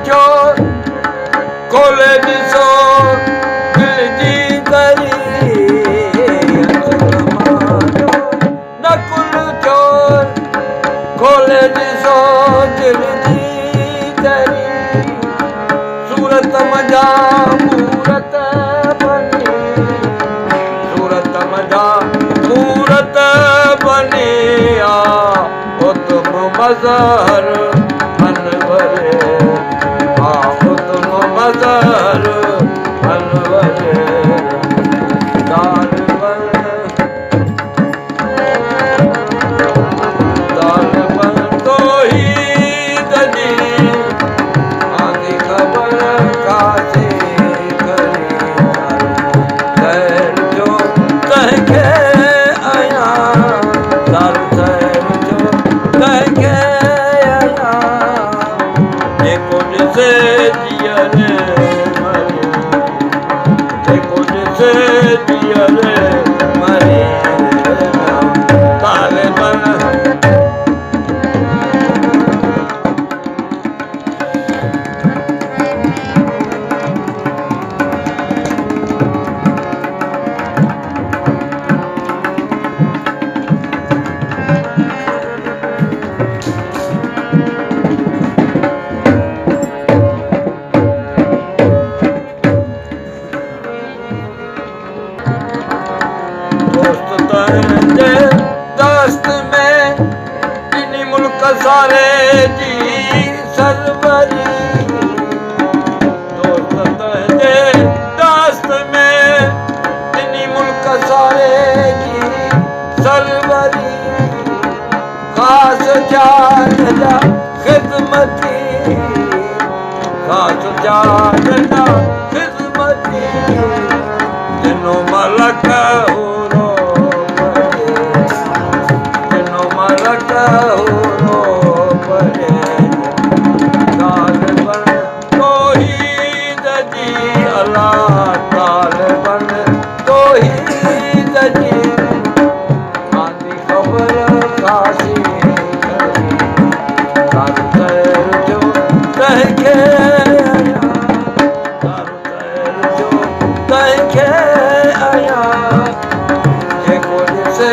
छो खोले ॾिसो दिल जी दरी न कुल चोर खोले ॾिसो दिल जी दरी सूरत मजा मूरत बनी सूरत मजा मूरत बनी आ ओ तुम मज़हर अनवरे आ ओ तुम मज़हर अनवरे दाल बन तो ही दजी आंधी खबर कासे करी खैर जो तंहिंखे आया दाल खैर जो तंहिंखे आया जेको ॾिसे जीअरे मरे जेको ॾिसे जीअरे मरे दाल बन दोस्त तंहिंजे दस्त में इन मुल्क सारे जी सरवरी दोस्त तंहिंजे दस्त में इन मुल्क सारे जी सरवरी ख़ासि जान जा ख़िदमती ख़ासि जान जा ख़िदमती जिनो मलक हुरो परे जिनो मलक हुरो परे दाल बन तो ही दजी अल्लाह दाल बन तो ही दजी आंधी खबर कासी करी दाल खैर जो तंहिंखे आया दाल खैर जो तंहिंखे आया जेको ॾिसे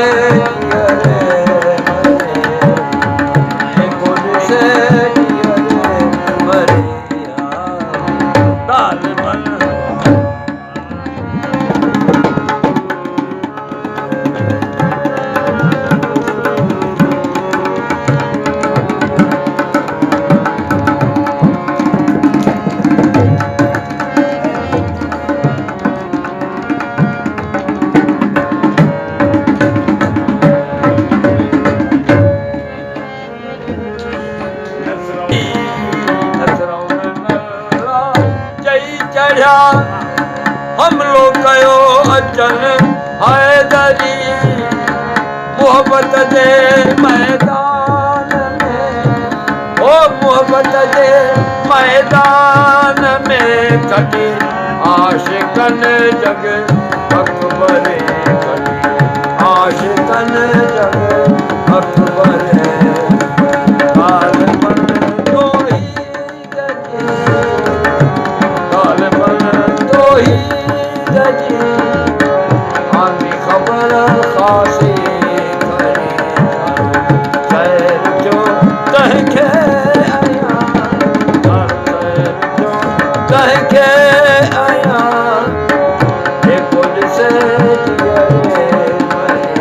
जीअरे मरे जेको ॾिसे जीअरे मरे दाल बन चढ़िया हमलो कयो अचन हैदरी मोहब्बत जे मैदान में ओ मोहब्बत जे मैदान में कढी आशिकन जग अकबरे कढी आशिकन जग अकबरे दाल बन तो ही दजी दाल बन तो ही दजी आंधी खबर खासी करी खैर जो तंहिंखे आया दाल खैर जो तंहिंखे आया जेको ॾिसे जीअरे मरे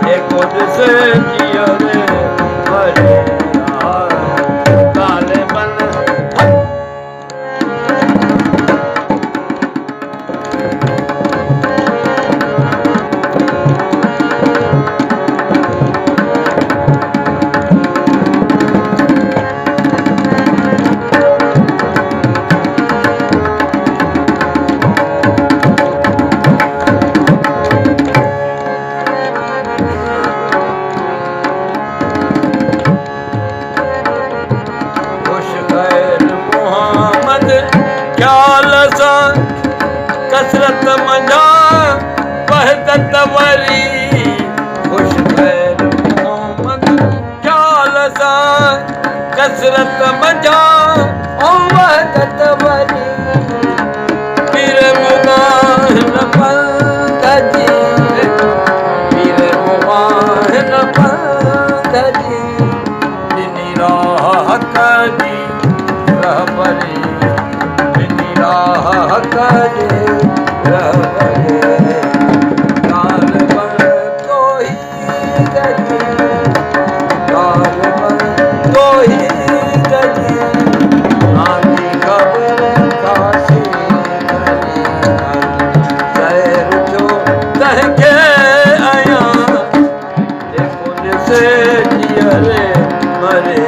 जेको ॾिसे जीअरे मरे दाल बन कसरत मजा वहदत वरी खुश खैर मोहम्मद ख्याल सां कसरत मजा ओ वहदत वरी पीर मुगान पंथ जी पीर मुगान पंथ जी ॾिनी राह कजी रहबरी ॾिनी राह कजी रहबरी काल बन तोही गजी काल बन तोही गजी आंधी खबर काशी करी शहर जो तहके आया मुझसे जियरे मरे